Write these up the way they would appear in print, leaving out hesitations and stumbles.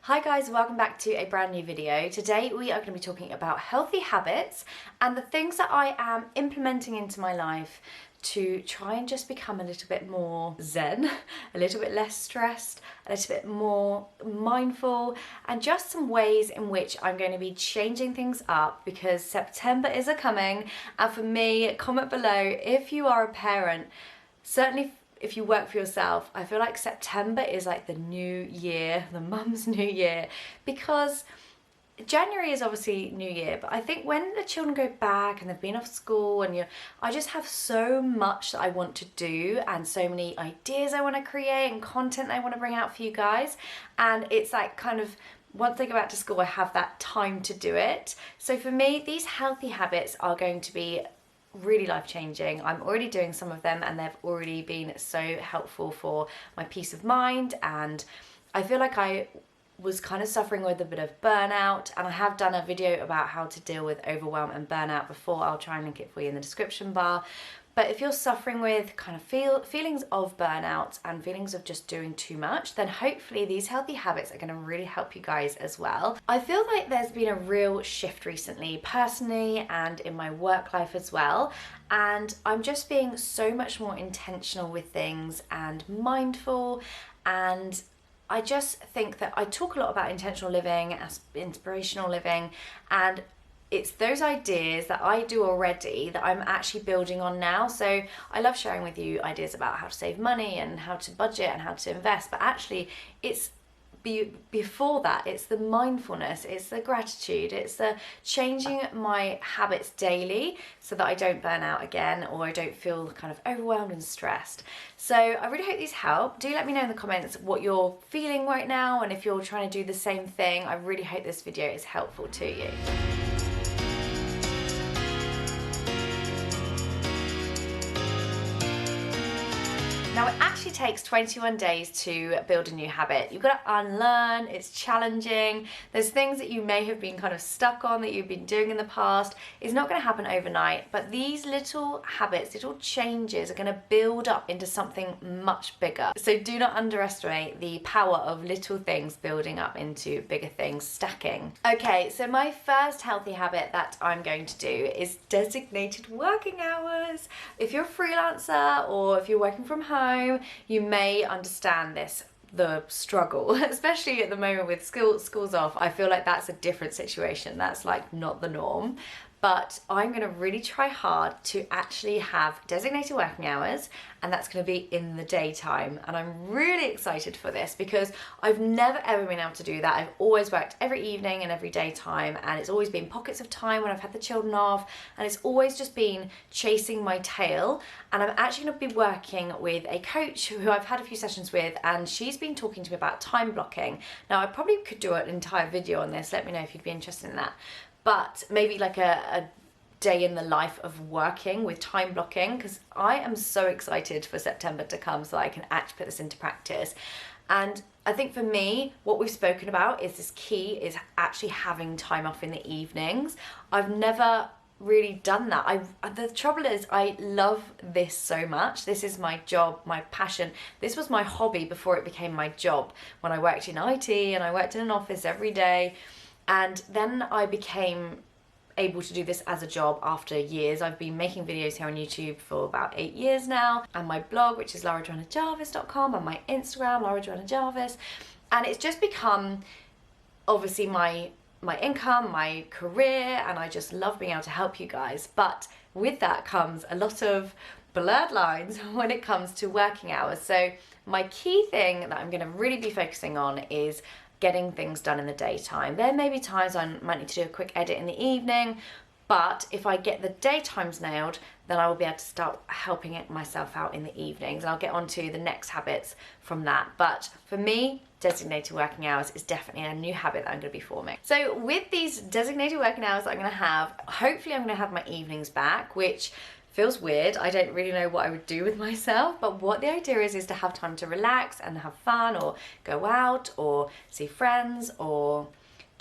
Hi guys, welcome back to a brand new video. Today we are going to be talking about healthy habits and the things that I am implementing into my life to try and just become a little bit more zen, a little bit less stressed, a little bit more mindful, and just some ways in which I'm going to be changing things up because September is a-coming. And for me, comment below if you are a parent. Certainly if you work for yourself, I feel like September is like the new year, the mum's new year, because January is obviously new year, but I think when the children go back and they've been off school and I just have so much that I want to do and so many ideas I want to create and content I want to bring out for you guys. And it's like kind of once they go back to school, I have that time to do it. So for me, these healthy habits are going to be really life-changing. I'm already doing some of them and they've already been so helpful for my peace of mind, and I feel like I was kind of suffering with a bit of burnout, and I have done a video about how to deal with overwhelm and burnout before. I'll try and link it for you in the description bar. But if you're suffering with kind of feelings of burnout and feelings of just doing too much, then hopefully these healthy habits are going to really help you guys as well. I feel like there's been a real shift recently, personally and in my work life as well. And I'm just being so much more intentional with things and mindful. And I just think that I talk a lot about intentional living, inspirational living, and it's those ideas that I do already that I'm actually building on now. So I love sharing with you ideas about how to save money and how to budget and how to invest, but actually it's before that, it's the mindfulness, it's the gratitude, it's the changing my habits daily so that I don't burn out again or I don't feel kind of overwhelmed and stressed. So I really hope these help. Do let me know in the comments what you're feeling right now, and if you're trying to do the same thing, I really hope this video is helpful to you. Now it actually takes 21 days to build a new habit. You've got to unlearn, it's challenging. There's things that you may have been kind of stuck on that you've been doing in the past. It's not going to happen overnight, but these little habits, little changes are going to build up into something much bigger. So do not underestimate the power of little things building up into bigger things, stacking. Okay, so my first healthy habit that I'm going to do is designated working hours. If you're a freelancer or if you're working from home, you may understand the struggle, especially at the moment with schools off. I feel like that's a different situation. That's like not the norm. But I'm going to really try hard to actually have designated working hours, and that's going to be in the daytime. And I'm really excited for this because I've never ever been able to do that. I've always worked every evening and every daytime, and it's always been pockets of time when I've had the children off, and it's always just been chasing my tail. And I'm actually going to be working with a coach who I've had a few sessions with, and she's been talking to me about time blocking. Now I probably could do an entire video on this. Let me know if you'd be interested in that. But maybe like a day in the life of working with time blocking, because I am so excited for September to come so I can actually put this into practice. And I think for me, what we've spoken about is this key is actually having time off in the evenings. I've never really done that. The trouble is I love this so much. This is my job, my passion. This was my hobby before it became my job, when I worked in IT and I worked in an office every day. And then I became able to do this as a job after years. I've been making videos here on YouTube for about 8 years now, and my blog, which is larajoannajarvis.com, and my Instagram, larajoannajarvis, and it's just become obviously my income, my career, and I just love being able to help you guys. But with that comes a lot of blurred lines when it comes to working hours. So my key thing that I'm going to really be focusing on is getting things done in the daytime. There may be times I might need to do a quick edit in the evening, but if I get the daytimes nailed, then I will be able to start helping myself out in the evenings, and I'll get on to the next habits from that. But for me, designated working hours is definitely a new habit that I'm going to be forming. So with these designated working hours that I'm going to have, hopefully I'm going to have my evenings back, which feels weird. I don't really know what I would do with myself, but what the idea is to have time to relax and have fun, or go out or see friends, or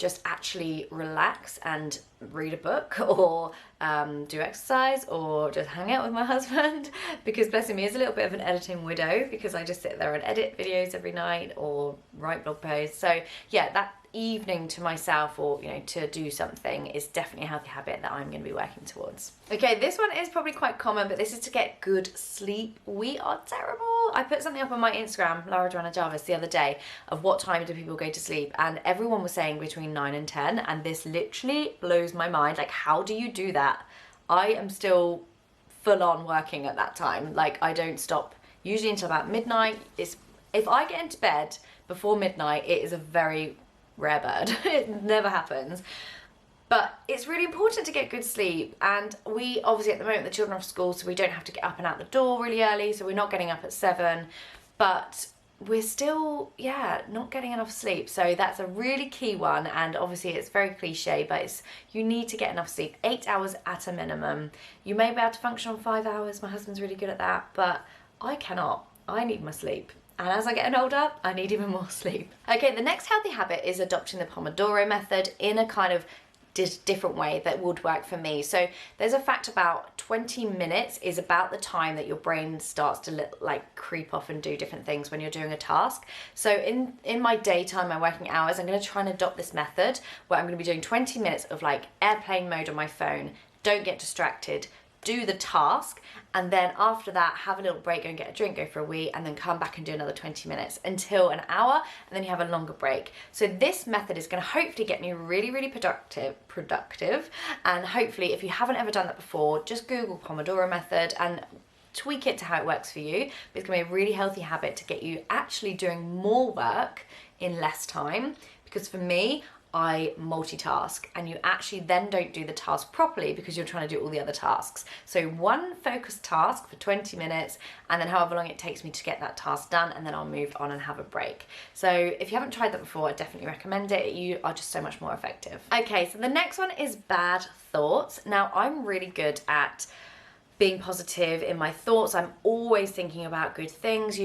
just actually relax and read a book or do exercise or just hang out with my husband, because bless him, he is a little bit of an editing widow, because I just sit there and edit videos every night or write blog posts. So yeah, that evening to myself, or to do something, is definitely a healthy habit that I'm going to be working towards. Okay, this one is probably quite common, but this is to get good sleep. We are terrible. I put something up on my Instagram, Lara, Joanna, Jarvis, the other day, of what time do people go to sleep, and everyone was saying between 9 and 10, and this literally blows my mind. Like, how do you do that? I am still full on working at that time. Like, I don't stop usually until about midnight. If I get into bed before midnight, it is a very rare bird. It never happens. But it's really important to get good sleep, and we obviously at the moment the children are off school, so we don't have to get up and out the door really early, so we're not getting up at 7, but we're still not getting enough sleep. So that's a really key one, and obviously it's very cliche, but you need to get enough sleep. 8 hours at a minimum. You may be able to function on 5 hours. My husband's really good at that, but I cannot. I need my sleep. And as I get older, I need even more sleep. Okay, the next healthy habit is adopting the Pomodoro method in a kind of different way that would work for me. So there's a fact about 20 minutes is about the time that your brain starts to like creep off and do different things when you're doing a task. So in my daytime, my working hours, I'm going to try and adopt this method where I'm going to be doing 20 minutes of like airplane mode on my phone. Don't get distracted. Do the task, and then after that have a little break, go and get a drink, go for a wee, and then come back and do another 20 minutes until an hour, and then you have a longer break. So this method is going to hopefully get me really, really productive, and hopefully if you haven't ever done that before, just Google Pomodoro method and tweak it to how it works for you. But it's going to be a really healthy habit to get you actually doing more work in less time, because for me, I multitask, and you actually then don't do the task properly because you're trying to do all the other tasks. So one focused task for 20 minutes, and then however long it takes me to get that task done, and then I'll move on and have a break. So if you haven't tried that before, I definitely recommend it. You are just so much more effective. Okay, so the next one is bad thoughts. Now, I'm really good at being positive in my thoughts. I'm always thinking about good things.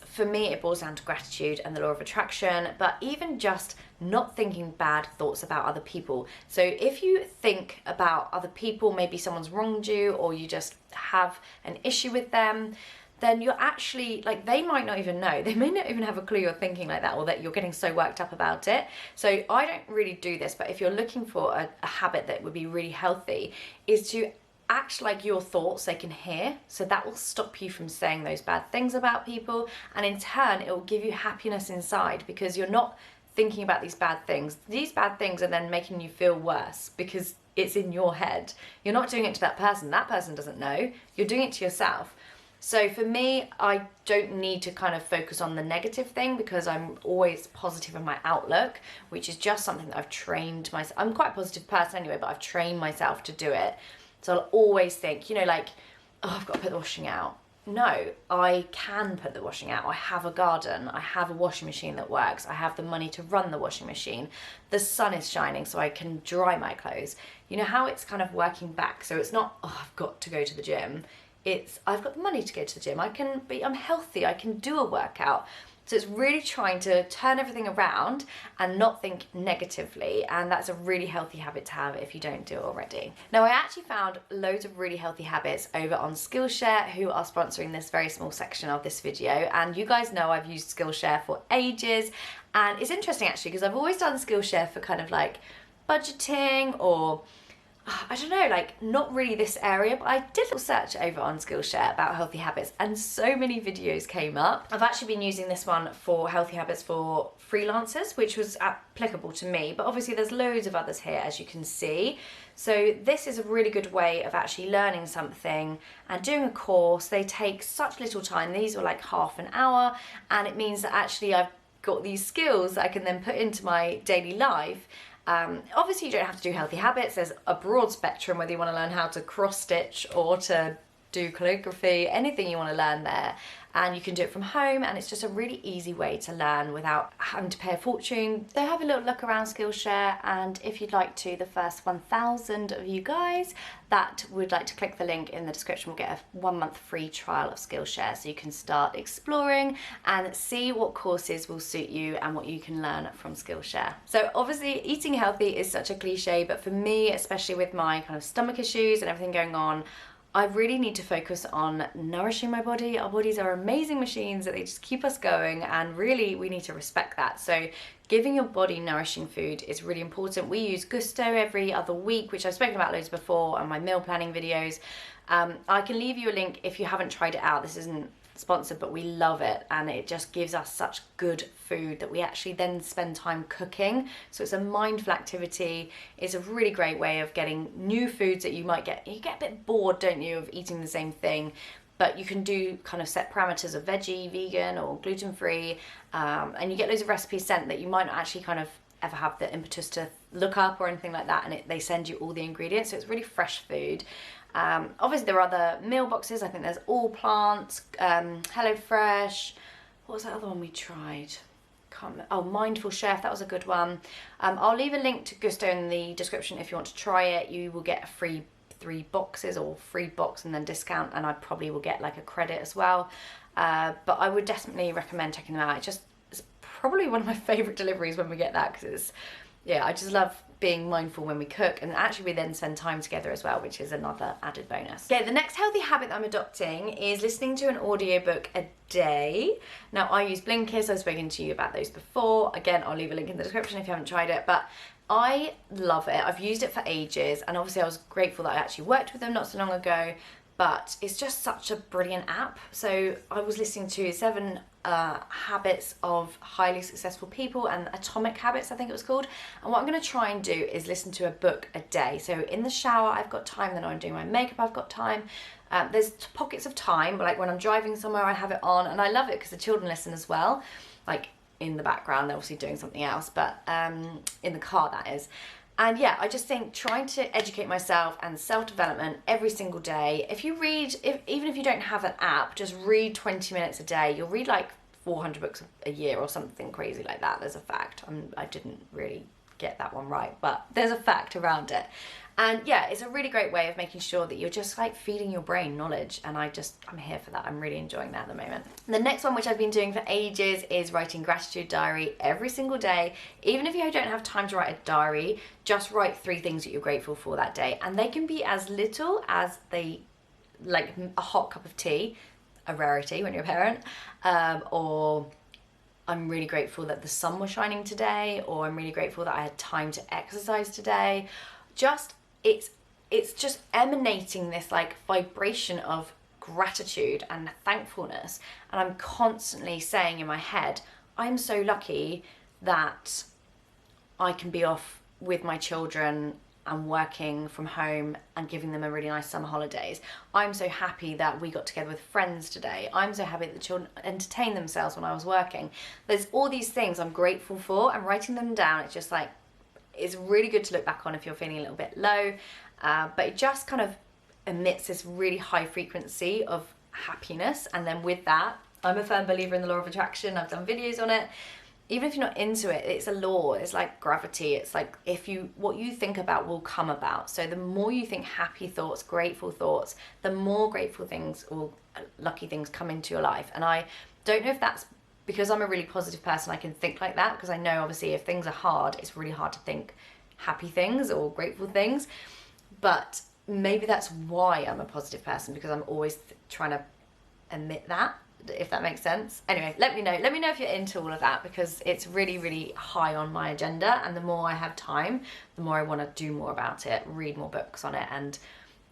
For me, it boils down to gratitude and the law of attraction, but even just not thinking bad thoughts about other people. So if you think about other people, maybe someone's wronged you, or you just have an issue with them, then you're actually, like, they might not even know. They may not even have a clue you're thinking like that, or that you're getting so worked up about it. So I don't really do this, but if you're looking for a habit that would be really healthy, is to act like your thoughts they can hear. So that will stop you from saying those bad things about people, and in turn it will give you happiness inside, because you're not thinking about these bad things. These bad things are then making you feel worse because it's in your head. You're not doing it to that person doesn't know. You're doing it to yourself. So for me, I don't need to kind of focus on the negative thing, because I'm always positive in my outlook, which is just something that I've trained myself. I'm quite a positive person anyway, but I've trained myself to do it. So I'll always think, like, oh, I've got to put the washing out. No, I can put the washing out. I have a garden. I have a washing machine that works. I have the money to run the washing machine. The sun is shining so I can dry my clothes. You know how it's kind of working back. So it's not, oh, I've got to go to the gym. It's, I've got the money to go to the gym. I'm healthy. I can do a workout. So it's really trying to turn everything around and not think negatively, and that's a really healthy habit to have if you don't do it already. Now, I actually found loads of really healthy habits over on Skillshare, who are sponsoring this very small section of this video, and you guys know I've used Skillshare for ages, and it's interesting actually because I've always done Skillshare for kind of like budgeting, or I don't know, like not really this area, but I did a little search over on Skillshare about healthy habits, and so many videos came up. I've actually been using this one for healthy habits for freelancers, which was applicable to me, but obviously there's loads of others here, as you can see. So this is a really good way of actually learning something and doing a course. They take such little time. These were like half an hour, and it means that actually I've got these skills that I can then put into my daily life. Obviously you don't have to do healthy habits. There's a broad spectrum, whether you want to learn how to cross stitch or to do calligraphy, anything you want to learn there. and you can do it from home, and it's just a really easy way to learn without having to pay a fortune. So have a little look around Skillshare, and if you'd like to, the first 1,000 of you guys that would like to click the link in the description will get a 1 month free trial of Skillshare, so you can start exploring and see what courses will suit you and what you can learn from Skillshare. So obviously eating healthy is such a cliche, but for me, especially with my kind of stomach issues and everything going on, I really need to focus on nourishing my body. Our bodies are amazing machines that they just keep us going, and really we need to respect that. So giving your body nourishing food is really important. We use Gusto every other week, which I've spoken about loads before on my meal planning videos. I can leave you a link if you haven't tried it out. This isn't sponsored, but we love it, and it just gives us such good food that we actually then spend time cooking. So it's a mindful activity. It's a really great way of getting new foods that you get a bit bored, don't you, of eating the same thing, but you can do kind of set parameters of veggie, vegan or gluten-free, and you get loads of recipes sent that you might not actually kind of ever have the impetus to look up or anything like that, and they send you all the ingredients, so it's really fresh food. Obviously there are other meal boxes. I think there's All Plants, Hello Fresh. What was that other one we tried? Oh, Mindful Chef, that was a good one. I'll leave a link to Gusto in the description if you want to try it. You will get a free 3 boxes or free box and then discount, and I probably will get like a credit as well. But I would definitely recommend checking them out. It's probably one of my favourite deliveries when we get that, because I just love being mindful when we cook, and actually we then spend time together as well, which is another added bonus. Okay, the next healthy habit that I'm adopting is listening to an audiobook a day. Now I use Blinkist, I've spoken to you about those before. Again, I'll leave a link in the description if you haven't tried it, but I love it. I've used it for ages, and obviously I was grateful that I actually worked with them not so long ago, but it's just such a brilliant app. So I was listening to 7 habits of highly successful people, and Atomic Habits I think it was called, and what I'm going to try and do is listen to a book a day. So in the shower I've got time, then I'm doing my makeup I've got time. There's pockets of time, like when I'm driving somewhere I have it on, and I love it because the children listen as well, like in the background they're obviously doing something else, but in the car that is. And yeah, I just think trying to educate myself and self-development every single day. If you read, even if you don't have an app, just read 20 minutes a day. You'll read like 400 books a year or something crazy like that. There's a fact. I didn't really get that one right, but there's a fact around it. And yeah, it's a really great way of making sure that you're just like feeding your brain knowledge, and I'm here for that. I'm really enjoying that at the moment. The next one, which I've been doing for ages, is writing gratitude diary every single day. Even if you don't have time to write a diary, just write 3 things that you're grateful for that day, and they can be as little as like a hot cup of tea, a rarity when you're a parent, or I'm really grateful that the sun was shining today, or I'm really grateful that I had time to exercise today. It's just emanating this like vibration of gratitude and thankfulness, and I'm constantly saying in my head, I'm so lucky that I can be off with my children and working from home and giving them a really nice summer holidays. I'm so happy that we got together with friends today. I'm so happy that the children entertained themselves when I was working. There's all these things I'm grateful for, and writing them down, it's just like, it's really good to look back on if you're feeling a little bit low, but it just kind of emits this really high frequency of happiness. And then with that, I'm a firm believer in the law of attraction. I've done videos on it. Even if you're not into it, it's a law. It's like gravity. It's like what you think about will come about. So the more you think happy thoughts, grateful thoughts, the more grateful things or lucky things come into your life. And I don't know if that's because I'm a really positive person, I can think like that, because I know obviously if things are hard, it's really hard to think happy things or grateful things. But maybe that's why I'm a positive person, because I'm always trying to emit that, if that makes sense. Anyway, let me know if you're into all of that, because it's really, really high on my agenda, and the more I have time, the more I want to do more about it, read more books on it, and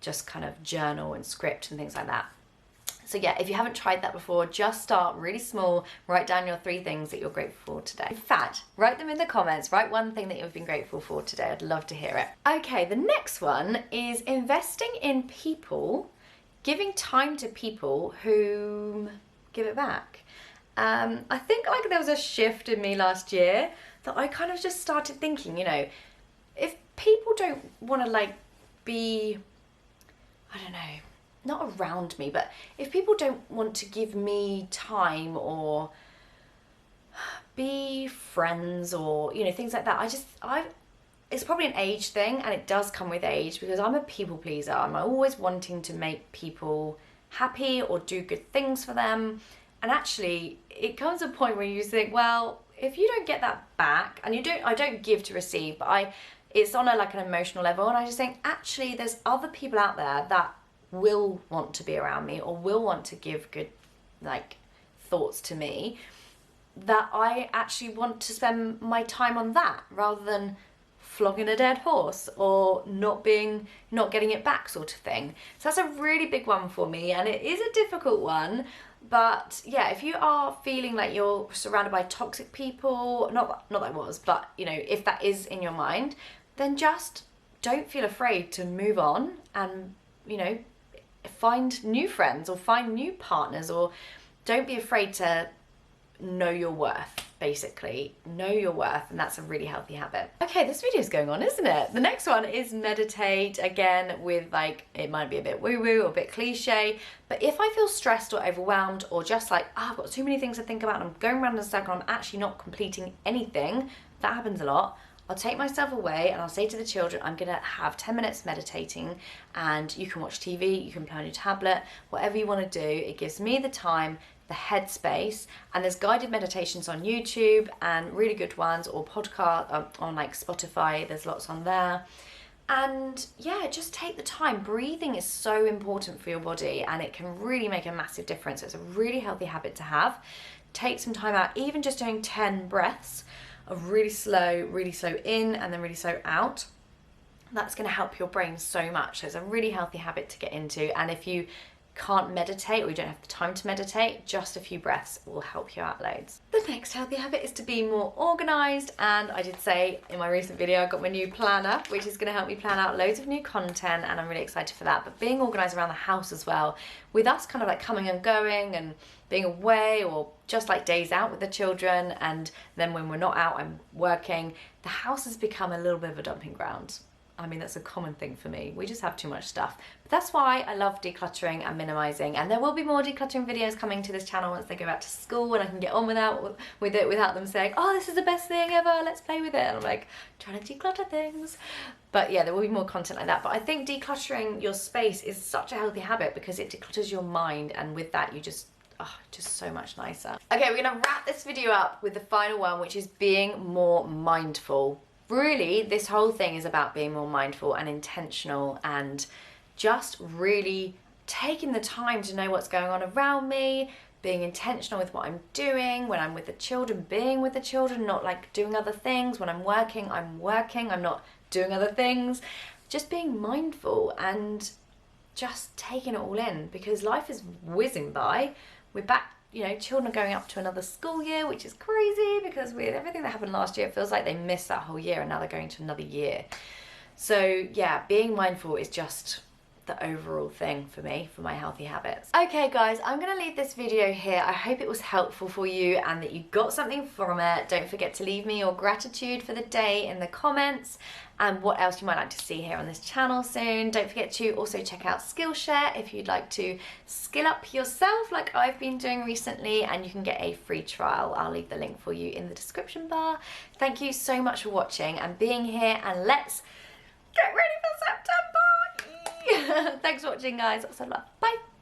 just kind of journal and script and things like that. So yeah, if you haven't tried that before, just start really small, write down your 3 things that you're grateful for today. In fact, write them in the comments, write 1 thing that you've been grateful for today. I'd love to hear it. Okay, the next one is investing in people, giving time to people who give it back. I think like there was a shift in me last year that I kind of just started thinking, if people don't want to like be, I don't know, not around me, but if people don't want to give me time or be friends or, you know, things like that, it's probably an age thing, and it does come with age, because I'm a people pleaser. I'm always wanting to make people happy or do good things for them. And actually, it comes to a point where you think, well, if you don't get that back, and I don't give to receive, but it's on like an emotional level, and I just think, actually, there's other people out there that will want to be around me or will want to give good, like, thoughts to me, that I actually want to spend my time on that rather than flogging a dead horse or not getting it back, sort of thing. So that's a really big one for me, and it is a difficult one. But yeah, if you are feeling like you're surrounded by toxic people, not that I was, but you know, if that is in your mind, then just don't feel afraid to move on and, you know, find new friends or find new partners, or don't be afraid to know your worth. Basically, know your worth, and that's a really healthy habit. Okay, this video's going on, isn't it? The next one is meditate. Again, with like, it might be a bit woo-woo or a bit cliche, but if I feel stressed or overwhelmed, or just like, oh, I've got too many things to think about and I'm going around in a circle and I'm actually not completing anything, that happens a lot, I'll take myself away and I'll say to the children, I'm gonna have 10 minutes meditating, and you can watch TV, you can play on your tablet, whatever you wanna do. It gives me the time, the headspace, and there's guided meditations on YouTube and really good ones, or podcast on like Spotify, there's lots on there. And yeah, just take the time. Breathing is so important for your body, and it can really make a massive difference. It's a really healthy habit to have. Take some time out, even just doing 10 breaths of really slow in and then really slow out. That's going to help your brain so much. So it's a really healthy habit to get into. And if you can't meditate, or you don't have the time to meditate, just a few breaths will help you out loads. The next healthy habit is to be more organized, and I did say in my recent video I got my new planner, which is going to help me plan out loads of new content, and I'm really excited for that. But being organized around the house as well, with us kind of like coming and going and being away, or just like days out with the children, and then when we're not out I'm working, the house has become a little bit of a dumping ground. I mean, that's a common thing for me. We just have too much stuff. But that's why I love decluttering and minimizing. And there will be more decluttering videos coming to this channel once they go back to school, and I can get on with it without them saying, oh, this is the best thing ever, let's play with it. And I'm like, trying to declutter things. But yeah, there will be more content like that. But I think decluttering your space is such a healthy habit, because it declutters your mind, and with that you just so much nicer. Okay, we're gonna wrap this video up with the final one, which is being more mindful. Really, this whole thing is about being more mindful and intentional, and just really taking the time to know what's going on around me, being intentional with what I'm doing. When I'm with the children, being with the children, not like doing other things. When I'm working, I'm not doing other things. Just being mindful and just taking it all in, because life is whizzing by. We're back, you know, children are going up to another school year, which is crazy, because with everything that happened last year, it feels like they missed that whole year, and now they're going to another year. So yeah, being mindful is just the overall thing for me, for my healthy habits. Okay guys, I'm gonna leave this video here. I hope it was helpful for you and that you got something from it. Don't forget to leave me your gratitude for the day in the comments, and what else you might like to see here on this channel soon. Don't forget to also check out Skillshare if you'd like to skill up yourself like I've been doing recently, and you can get a free trial. I'll leave the link for you in the description bar. Thank you so much for watching and being here, and let's get ready for September! Thanks for watching guys, lots of love, bye!